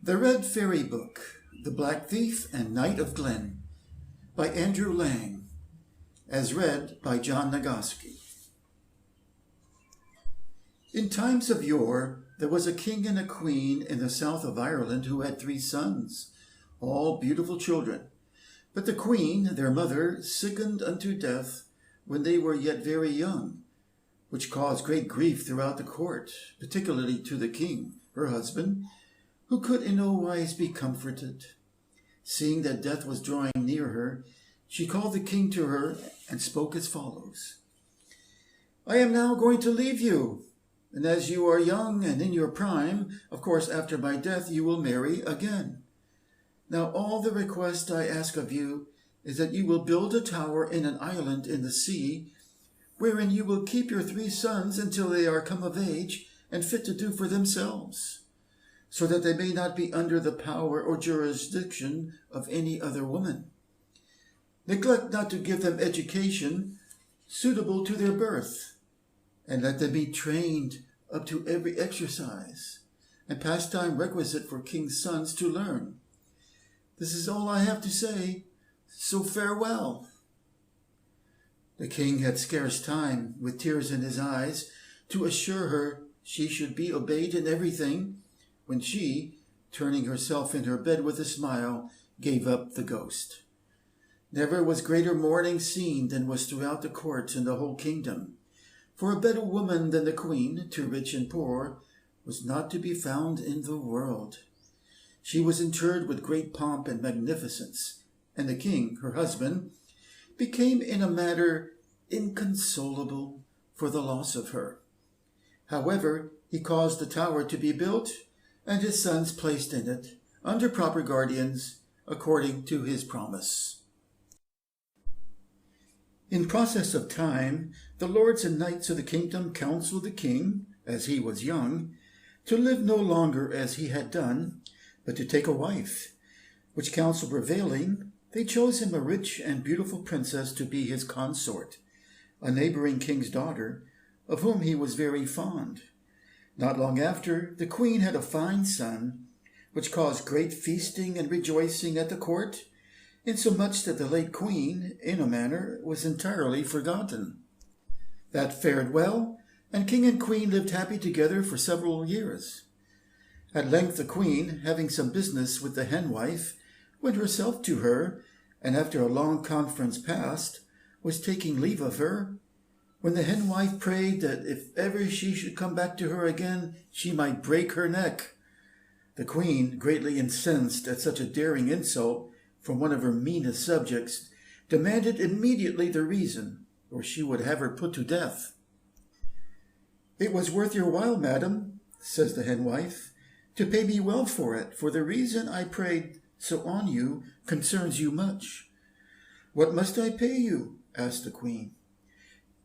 The Red Fairy Book, The Black Thief and Knight of Glen, by Andrew Lang, as read by John Nagoski. In times of yore, there was a king and a queen in the south of Ireland who had 3 sons, all beautiful children. But the queen, their mother, sickened unto death when they were yet very young, which caused great grief throughout the court, particularly to the king, her husband, who could in no wise be comforted. Seeing that death was drawing near her, she called the king to her and spoke as follows. I am now going to leave you, and as you are young and in your prime, of course after my death you will marry again. Now all the request I ask of you is that you will build a tower in an island in the sea, wherein you will keep your 3 sons until they are come of age and fit to do for themselves, so that they may not be under the power or jurisdiction of any other woman. Neglect not to give them education suitable to their birth, and let them be trained up to every exercise and pastime requisite for king's sons to learn. This is all I have to say, so farewell. The king had scarce time, with tears in his eyes, to assure her she should be obeyed in everything, when she, turning herself in her bed with a smile, gave up the ghost. Never was greater mourning seen than was throughout the courts in the whole kingdom, for a better woman than the queen, to rich and poor, was not to be found in the world. She was interred with great pomp and magnificence, and the king, her husband, became in a manner inconsolable for the loss of her. However, he caused the tower to be built, and his sons placed in it, under proper guardians, according to his promise. In process of time, the lords and knights of the kingdom counseled the king, as he was young, to live no longer as he had done, but to take a wife, which counsel prevailing, they chose him a rich and beautiful princess to be his consort, a neighboring king's daughter, of whom he was very fond. Not long after, the queen had a fine son, which caused great feasting and rejoicing at the court, insomuch that the late queen, in a manner, was entirely forgotten. That fared well, and king and queen lived happy together for several years. At length the queen, having some business with the henwife, went herself to her, and after a long conference past, was taking leave of her, when the henwife prayed that if ever she should come back to her again, she might break her neck. The queen, greatly incensed at such a daring insult from one of her meanest subjects, demanded immediately the reason, or she would have her put to death. It was worth your while, madam, says the henwife, to pay me well for it, for the reason I prayed so on you concerns you much. What must I pay you? Asked the queen.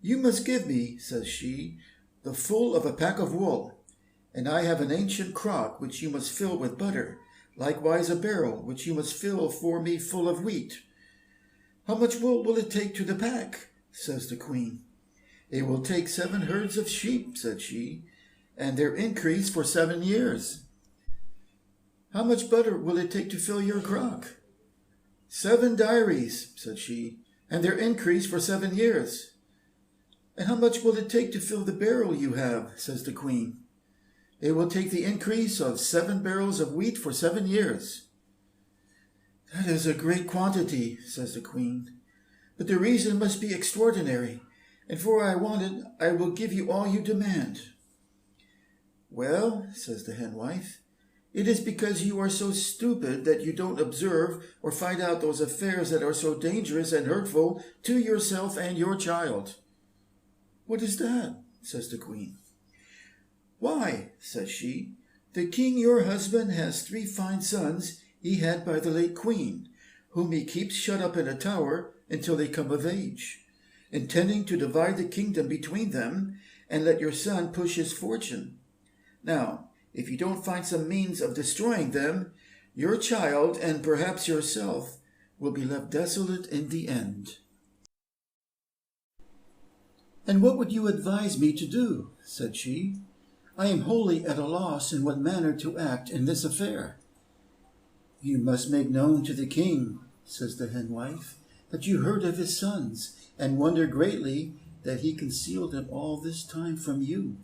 You must give me, says she, the full of a pack of wool, and I have an ancient crock which you must fill with butter, likewise a barrel which you must fill for me full of wheat. How much wool will it take to the pack? Says the queen. It will take 7 herds of sheep, said she, and their increase for 7 years. How much butter will it take to fill your crock? 7 diaries, said she, and their increase for 7 years. And how much will it take to fill the barrel you have? Says the queen. It will take the increase of 7 barrels of wheat for 7 years. That is a great quantity, says the queen, but the reason must be extraordinary, and for I want it, I will give you all you demand. Well, says the henwife, it is because you are so stupid that you don't observe or find out those affairs that are so dangerous and hurtful to yourself and your child. What is that? Says the queen. Why, says she, the king your husband has 3 fine sons he had by the late queen, whom he keeps shut up in a tower until they come of age, intending to divide the kingdom between them and let your son push his fortune. Now, if you don't find some means of destroying them, your child, and perhaps yourself, will be left desolate in the end. And what would you advise me to do? Said she. I am wholly at a loss in what manner to act in this affair. You must make known to the king, says the henwife, that you heard of his sons, and wonder greatly that he concealed them all this time from you.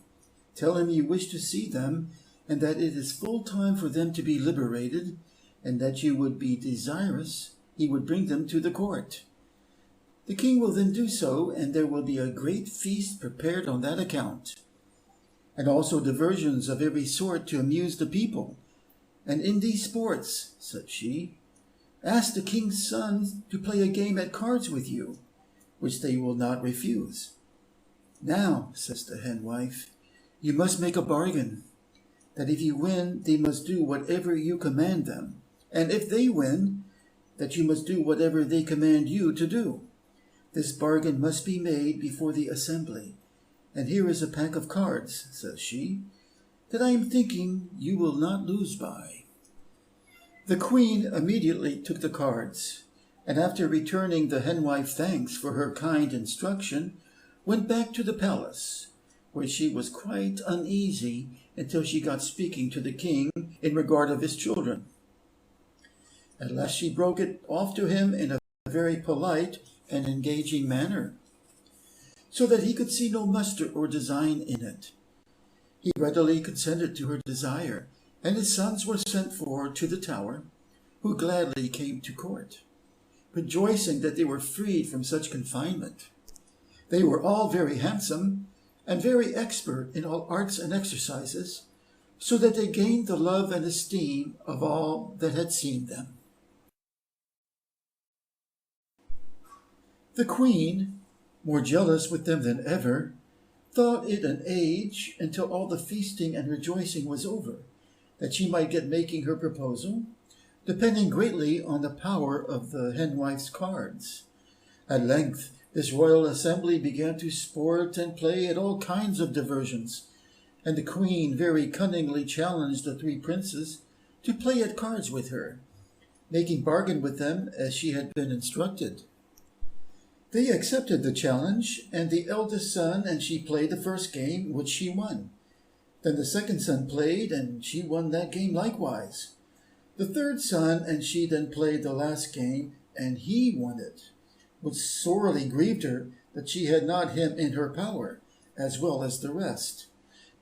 Tell him you wish to see them, and that it is full time for them to be liberated, and that you would be desirous he would bring them to the court. The king will then do so, and there will be a great feast prepared on that account, and also diversions of every sort to amuse the people. And in these sports, said she, ask the king's sons to play a game at cards with you, which they will not refuse. Now, says the henwife, you must make a bargain, that if you win, they must do whatever you command them, and if they win, that you must do whatever they command you to do. This bargain must be made before the assembly, and here is a pack of cards, says she, that I am thinking you will not lose by. The queen immediately took the cards, and after returning the henwife thanks for her kind instruction, went back to the palace, where she was quite uneasy until she got speaking to the king in regard of his children. At last she broke it off to him in a very polite and engaging manner, so that he could see no muster or design in it. He readily consented to her desire, and his sons were sent for to the tower, who gladly came to court, rejoicing that they were freed from such confinement. They were all very handsome, and very expert in all arts and exercises, so that they gained the love and esteem of all that had seen them. The queen, more jealous with them than ever, thought it an age until all the feasting and rejoicing was over, that she might get making her proposal, depending greatly on the power of the henwife's cards. At length this royal assembly began to sport and play at all kinds of diversions, and the queen very cunningly challenged the three princes to play at cards with her, making bargain with them as she had been instructed. They accepted the challenge, and the eldest son and she played the first game, which she won. Then the second son played, and she won that game likewise. The third son and she then played the last game, and he won it, which sorely grieved her that she had not him in her power, as well as the rest,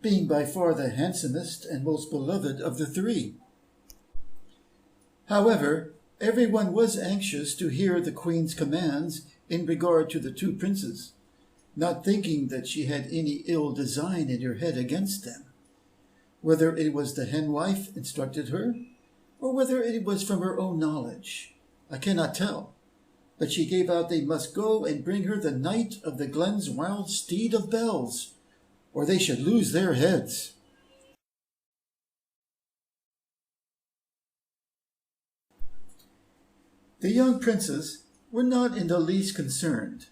being by far the handsomest and most beloved of the three. However, everyone was anxious to hear the queen's commands in regard to the two princes, not thinking that she had any ill design in her head against them. Whether it was the henwife instructed her, or whether it was from her own knowledge, I cannot tell, but she gave out they must go and bring her the knight of the glen's wild steed of bells, or they should lose their heads. The young princes were not in the least concerned,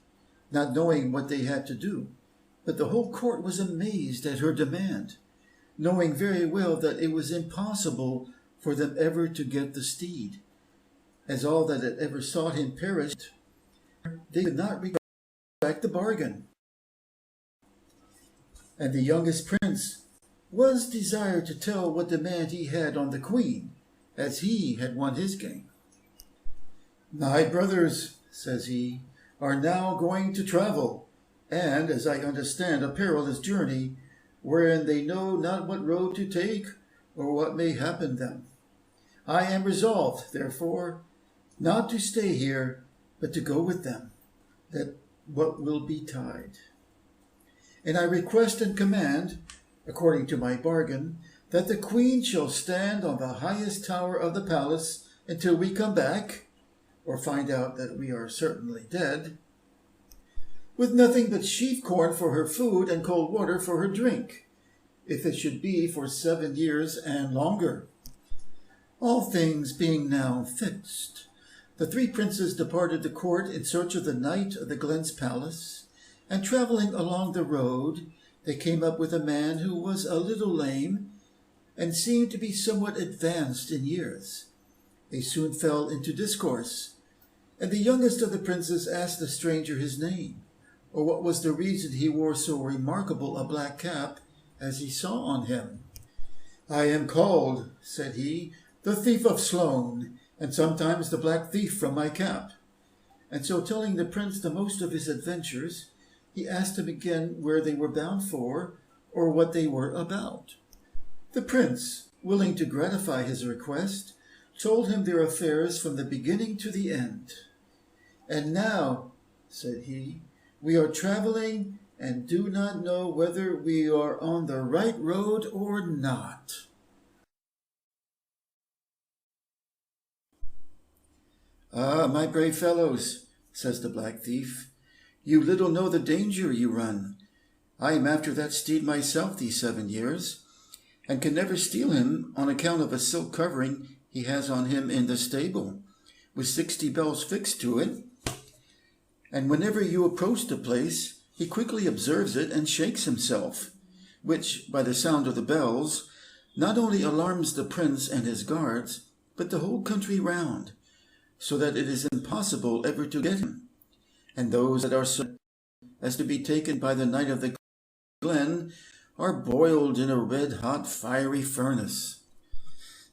not knowing what they had to do, but the whole court was amazed at her demand, knowing very well that it was impossible for them ever to get the steed, as all that had ever sought him perished. They could not retract the bargain. And the youngest prince was desired to tell what demand he had on the queen, as he had won his game. My brothers, says he, are now going to travel, and, as I understand, a perilous journey, wherein they know not what road to take, or what may happen them. I am resolved, therefore, not to stay here, but to go with them, that what will betide. And I request and command, according to my bargain, that the queen shall stand on the highest tower of the palace until we come back, or find out that we are certainly dead, with nothing but sheaf corn for her food and cold water for her drink, if it should be for 7 years and longer. All things being now fixed, the three princes departed the court in search of the knight of the glen's palace, and travelling along the road, they came up with a man who was a little lame, and seemed to be somewhat advanced in years. They soon fell into discourse, and the youngest of the princes asked the stranger his name, or what was the reason he wore so remarkable a black cap as he saw on him. I am called, said he, the thief of Sloane, and sometimes the black thief from my cap." And so, telling the prince the most of his adventures, he asked him again where they were bound for, or what they were about. The prince, willing to gratify his request, told him their affairs from the beginning to the end. "And now," said he, "we are traveling and do not know whether we are on the right road or not." "Ah, my brave fellows," says the black thief, "you little know the danger you run. I am after that steed myself these 7 years, and can never steal him on account of a silk covering he has on him in the stable, with 60 bells fixed to it. And whenever you approach the place, he quickly observes it and shakes himself, which, by the sound of the bells, not only alarms the prince and his guards, but the whole country round, so that it is impossible ever to get him. And those that are so as to be taken by the Knight of the Glen are boiled in a red-hot fiery furnace."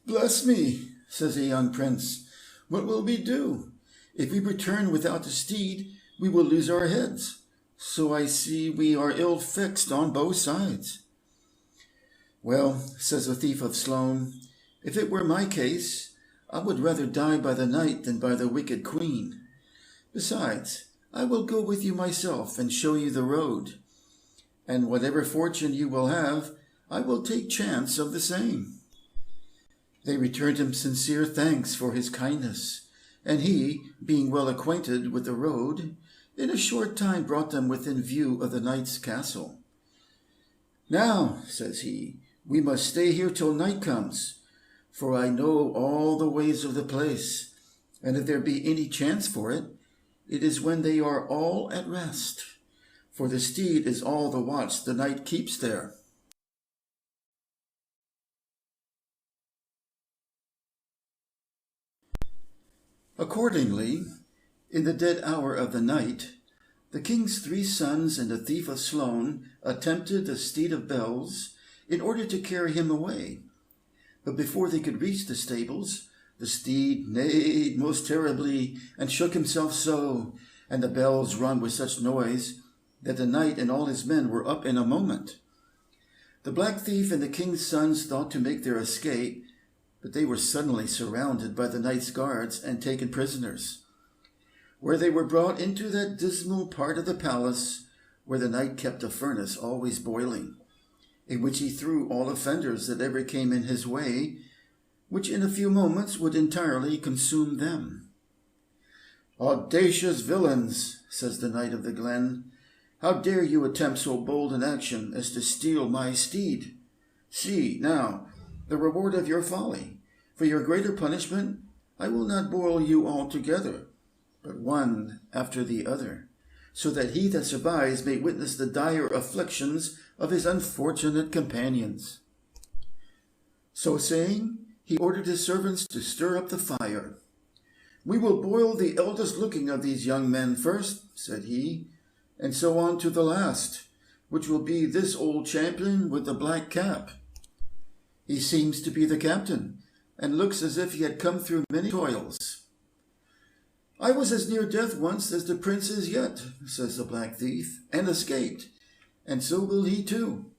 "Bless me," says the young prince, "what will we do? If we return without the steed, we will lose our heads. So I see we are ill fixed on both sides." "Well," says the thief of Sloane, "if it were my case, I would rather die by the knight than by the wicked queen. Besides, I will go with you myself and show you the road. And whatever fortune you will have, I will take chance of the same." They returned him sincere thanks for his kindness, and he, being well acquainted with the road, in a short time brought them within view of the knight's castle. "Now," says he, "we must stay here till night comes, for I know all the ways of the place, and if there be any chance for it, it is when they are all at rest, for the steed is all the watch the knight keeps there." Accordingly, in the dead hour of the night, the king's 3 sons and the thief of Sloane attempted the steed of bells in order to carry him away. But before they could reach the stables, the steed neighed most terribly and shook himself so, and the bells rung with such noise, that the knight and all his men were up in a moment. The black thief and the king's sons thought to make their escape, but they were suddenly surrounded by the knight's guards and taken prisoners, where they were brought into that dismal part of the palace where the knight kept a furnace always boiling, in which he threw all offenders that ever came in his way, which in a few moments would entirely consume them. "Audacious villains," says the Knight of the Glen, "how dare you attempt so bold an action as to steal my steed? See, now, the reward of your folly. For your greater punishment, I will not boil you all together, but one after the other, so that he that survives may witness the dire afflictions of his unfortunate companions." So saying, he ordered his servants to stir up the fire. "We will boil the eldest looking of these young men first," said he, "and so on to the last, which will be this old champion with the black cap. He seems to be the captain, and looks as if he had come through many toils." "I was as near death once as the prince is yet," says the black thief, "and escaped, and so will he too."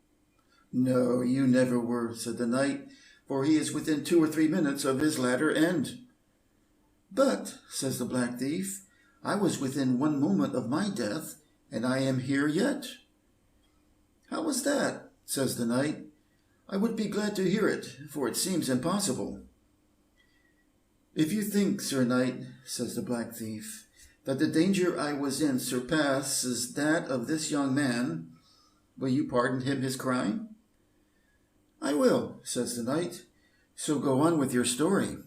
"No, you never were," said the knight, "for he is within 2 or 3 minutes of his latter end." "But," says the black thief, "I was within 1 moment of my death, and I am here yet." "How was that?" says the knight. "I would be glad to hear it, for it seems impossible." "If you think, Sir Knight," says the black thief, "that the danger I was in surpasses that of this young man, will you pardon him his crime?" "I will," says the knight, "so go on with your story."